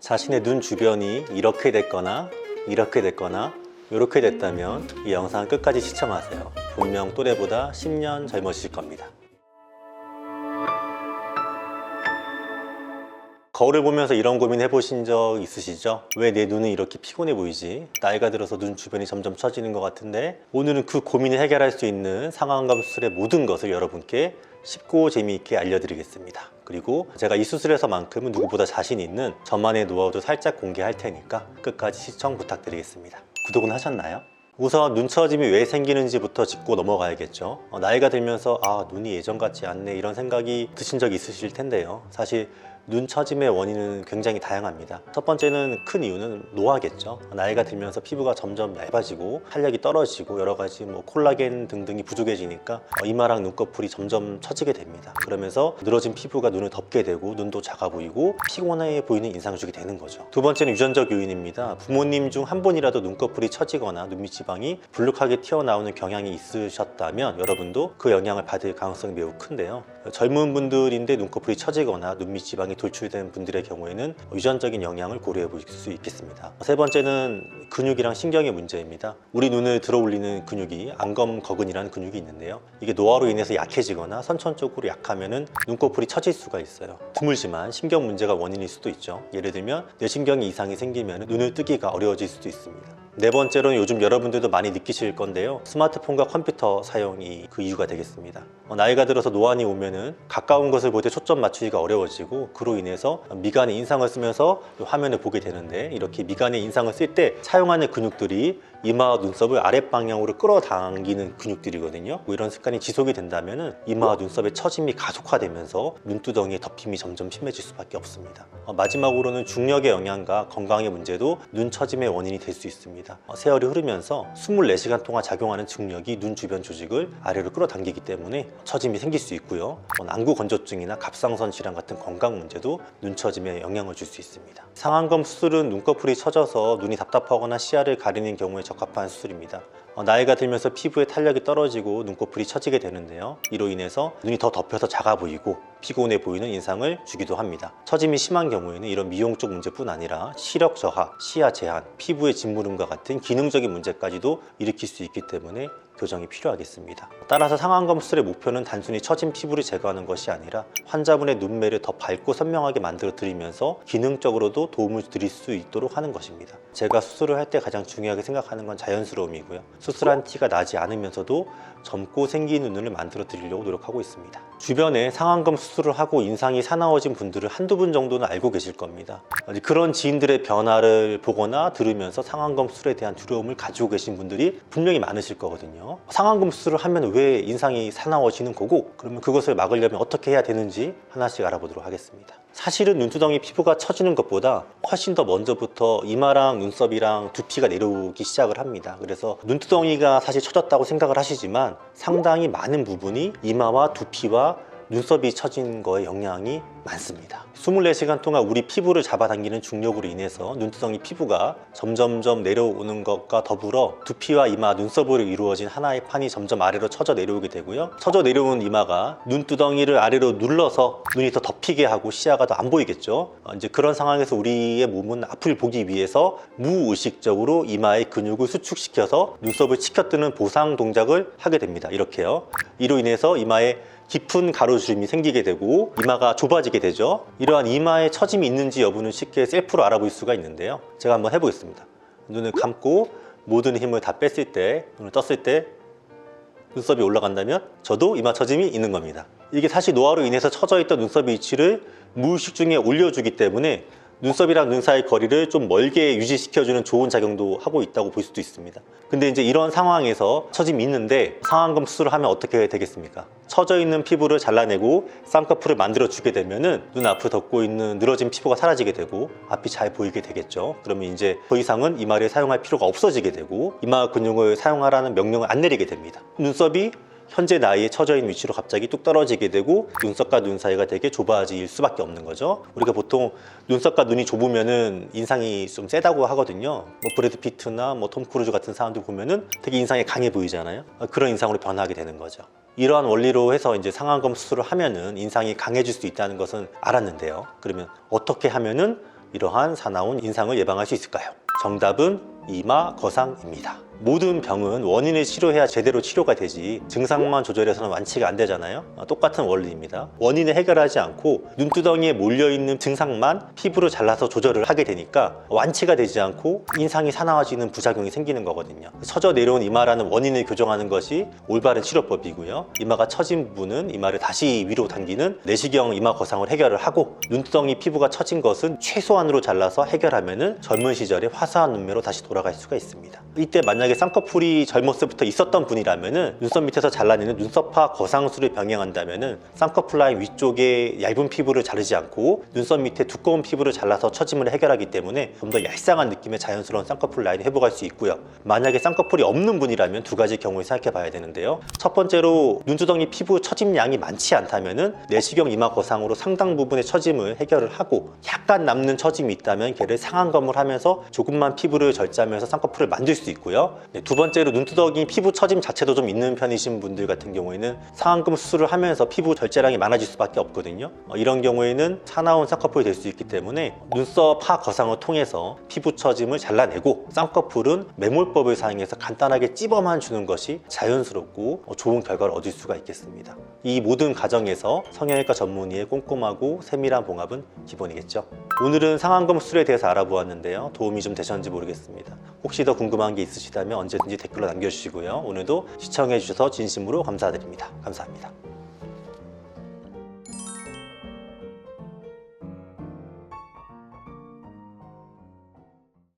자신의 눈 주변이 이렇게 됐거나 이렇게 됐거나 이렇게 됐다면 이 영상 끝까지 시청하세요. 분명 또래보다 10년 젊으실 겁니다. 거울을 보면서 이런 고민 해보신 적 있으시죠? 왜 내 눈은 이렇게 피곤해 보이지? 나이가 들어서 눈 주변이 점점 처지는 것 같은데, 오늘은 그 고민을 해결할 수 있는 상안검 수술의 모든 것을 여러분께 쉽고 재미있게 알려드리겠습니다. 그리고 제가 이 수술에서만큼은 누구보다 자신 있는 저만의 노하우도 살짝 공개할 테니까 끝까지 시청 부탁드리겠습니다. 구독은 하셨나요? 우선 눈 처짐이 왜 생기는지부터 짚고 넘어가야겠죠. 나이가 들면서 눈이 예전 같지 않네 이런 생각이 드신 적이 있으실 텐데요. 사실 눈 처짐의 원인은 굉장히 다양합니다. 첫 번째는 큰 이유는 노화겠죠. 나이가 들면서 피부가 점점 얇아지고 탄력이 떨어지고 여러 가지 콜라겐 등등이 부족해지니까 이마랑 눈꺼풀이 점점 처지게 됩니다. 그러면서 늘어진 피부가 눈을 덮게 되고 눈도 작아 보이고 피곤해 보이는 인상을 주게 되는 거죠. 두 번째는 유전적 요인입니다. 부모님 중 한 분이라도 눈꺼풀이 처지거나 눈밑 지방이 불룩하게 튀어나오는 경향이 있으셨다면 여러분도 그 영향을 받을 가능성이 매우 큰데요. 젊은 분들인데 눈꺼풀이 처지거나 눈밑 지방이 돌출된 분들의 경우에는 유전적인 영향을 고려해 볼 수 있겠습니다. 세 번째는 근육이랑 신경의 문제입니다. 우리 눈을 들어 올리는 근육이 안검거근이라는 근육이 있는데요. 이게 노화로 인해서 약해지거나 선천적으로 약하면은 눈꺼풀이 처질 수가 있어요. 드물지만 신경 문제가 원인일 수도 있죠. 예를 들면 뇌신경에 이상이 생기면 눈을 뜨기가 어려워질 수도 있습니다. 네 번째로는 요즘 여러분들도 많이 느끼실 건데요. 스마트폰과 컴퓨터 사용이 그 이유가 되겠습니다. 나이가 들어서 노안이 오면은 가까운 것을 볼 때 초점 맞추기가 어려워지고, 그로 인해서 미간의 인상을 쓰면서 화면을 보게 되는데, 이렇게 미간의 인상을 쓸 때 사용하는 근육들이 이마와 눈썹을 아랫방향으로 끌어당기는 근육들이거든요. 이런 습관이 지속이 된다면 이마와 눈썹의 처짐이 가속화되면서 눈두덩이의 덮임이 점점 심해질 수밖에 없습니다. 마지막으로는 중력의 영향과 건강의 문제도 눈 처짐의 원인이 될 수 있습니다. 세월이 흐르면서 24시간 동안 작용하는 중력이 눈 주변 조직을 아래로 끌어당기기 때문에 처짐이 생길 수 있고요. 안구 건조증이나 갑상선 질환 같은 건강 문제도 눈 처짐에 영향을 줄 수 있습니다. 상안검 수술은 눈꺼풀이 처져서 눈이 답답하거나 시야를 가리는 경우에 적합한 수술입니다. 나이가 들면서 피부의 탄력이 떨어지고 눈꺼풀이 처지게 되는데요. 이로 인해서 눈이 더 덮여서 작아 보이고 피곤해 보이는 인상을 주기도 합니다. 처짐이 심한 경우에는 이런 미용적 문제뿐 아니라 시력 저하, 시야 제한, 피부의 짓무름과 같은 기능적인 문제까지도 일으킬 수 있기 때문에 교정이 필요하겠습니다. 따라서 상안검 수술의 목표는 단순히 처진 피부를 제거하는 것이 아니라 환자분의 눈매를 더 밝고 선명하게 만들어 드리면서 기능적으로도 도움을 드릴 수 있도록 하는 것입니다. 제가 수술을 할 때 가장 중요하게 생각하는 건 자연스러움이고요. 수술한 티가 나지 않으면서도 젊고 생기는 눈을 만들어 드리려고 노력하고 있습니다. 주변에 상안검 수술을 하고 인상이 사나워진 분들을 한두 분 정도는 알고 계실 겁니다. 그런 지인들의 변화를 보거나 들으면서 상안검 수술에 대한 두려움을 가지고 계신 분들이 분명히 많으실 거거든요. 상안검 수술을 하면 왜 인상이 사나워지는 거고, 그러면 그것을 막으려면 어떻게 해야 되는지 하나씩 알아보도록 하겠습니다. 사실은 눈두덩이 피부가 처지는 것보다 훨씬 더 먼저부터 이마랑 눈썹이랑 두피가 내려오기 시작을 합니다. 그래서 눈두덩이가 사실 처졌다고 생각을 하시지만 상당히 많은 부분이 이마와 두피와 눈썹이 처진 거에 영향이 많습니다. 24시간 동안 우리 피부를 잡아당기는 중력으로 인해서 눈두덩이 피부가 점점점 내려오는 것과 더불어 두피와 이마, 눈썹으로 이루어진 하나의 판이 점점 아래로 처져 내려오게 되고요. 처져 내려온 이마가 눈두덩이를 아래로 눌러서 눈이 더 덮이게 하고 시야가 더 안 보이겠죠. 이제 그런 상황에서 우리의 몸은 앞을 보기 위해서 무의식적으로 이마의 근육을 수축시켜서 눈썹을 치켜뜨는 보상 동작을 하게 됩니다. 이렇게요. 이로 인해서 이마에 깊은 가로주름이 생기게 되고 이마가 좁아지게 되죠. 이러한 이마에 처짐이 있는지 여부는 쉽게 셀프로 알아볼 수가 있는데요. 제가 한번 해보겠습니다. 눈을 감고 모든 힘을 다 뺐을 때, 눈을 떴을 때 눈썹이 올라간다면 저도 이마 처짐이 있는 겁니다. 이게 사실 노화로 인해서 처져 있던 눈썹의 위치를 무의식 중에 올려주기 때문에 눈썹이랑 눈 사이 거리를 좀 멀게 유지시켜주는 좋은 작용도 하고 있다고 볼 수도 있습니다. 근데 이제 이런 상황에서 처짐이 있는데 상안검 수술을 하면 어떻게 되겠습니까? 처져 있는 피부를 잘라내고 쌍꺼풀을 만들어 주게 되면은 눈 앞을 덮고 있는 늘어진 피부가 사라지게 되고 앞이 잘 보이게 되겠죠. 그러면 이제 더 이상은 이마를 사용할 필요가 없어지게 되고 이마 근육을 사용하라는 명령을 안 내리게 됩니다. 눈썹이 현재 나이에 처져 있는 위치로 갑자기 뚝 떨어지게 되고 눈썹과 눈 사이가 되게 좁아질 수밖에 없는 거죠. 우리가 보통 눈썹과 눈이 좁으면은 인상이 좀 세다고 하거든요. 브래드 피트나 톰 크루즈 같은 사람들 보면은 되게 인상이 강해 보이잖아요. 그런 인상으로 변하게 되는 거죠. 이러한 원리로 해서 이제 상안검 수술을 하면은 인상이 강해질 수 있다는 것은 알았는데요. 그러면 어떻게 하면은 이러한 사나운 인상을 예방할 수 있을까요? 정답은 이마 거상입니다. 모든 병은 원인을 치료해야 제대로 치료가 되지 증상만 조절해서는 완치가 안 되잖아요. 똑같은 원리입니다. 원인을 해결하지 않고 눈두덩이에 몰려있는 증상만 피부로 잘라서 조절을 하게 되니까 완치가 되지 않고 인상이 사나워지는 부작용이 생기는 거거든요. 처져 내려온 이마라는 원인을 교정하는 것이 올바른 치료법이고요. 이마가 처진 부분은 이마를 다시 위로 당기는 내시경 이마 거상을 해결을 하고, 눈두덩이 피부가 처진 것은 최소한으로 잘라서 해결하면은 젊은 시절의 화사한 눈매로 다시 돌아갈 수가 있습니다. 이때 만약에 쌍꺼풀이 젊었을 때부터 있었던 분이라면은 눈썹 밑에서 잘라내는 눈썹파 거상술을 병행한다면은 쌍꺼풀 라인 위쪽에 얇은 피부를 자르지 않고 눈썹 밑에 두꺼운 피부를 잘라서 처짐을 해결하기 때문에 좀 더 얄쌍한 느낌의 자연스러운 쌍꺼풀 라인을 회복할 수 있고요. 만약에 쌍꺼풀이 없는 분이라면 두 가지 경우를 생각해 봐야 되는데요. 첫 번째로 눈두덩이 피부 처짐량이 많지 않다면은 내시경 이마 거상으로 상당 부분의 처짐을 해결을 하고, 약간 남는 처짐이 있다면 걔를 상안검을 하면서 조금만 피부를 절제하면서 쌍꺼풀을 만들 수 있고요. 두 번째로 눈두덩이 피부 처짐 자체도 좀 있는 편이신 분들 같은 경우에는 상안검 수술을 하면서 피부 절제량이 많아질 수밖에 없거든요. 이런 경우에는 사나운 쌍꺼풀이 될 수 있기 때문에 눈썹 파 거상을 통해서 피부 처짐을 잘라내고, 쌍꺼풀은 매몰법을 사용해서 간단하게 찝어만 주는 것이 자연스럽고 좋은 결과를 얻을 수가 있겠습니다. 이 모든 과정에서 성형외과 전문의의 꼼꼼하고 세밀한 봉합은 기본이겠죠. 오늘은 상안검 수술에 대해서 알아보았는데요. 도움이 좀 되셨는지 모르겠습니다. 혹시 더 궁금한 게 있으시다면 언제든지 댓글로 남겨주시고요. 오늘도 시청해주셔서 진심으로 감사드립니다. 감사합니다.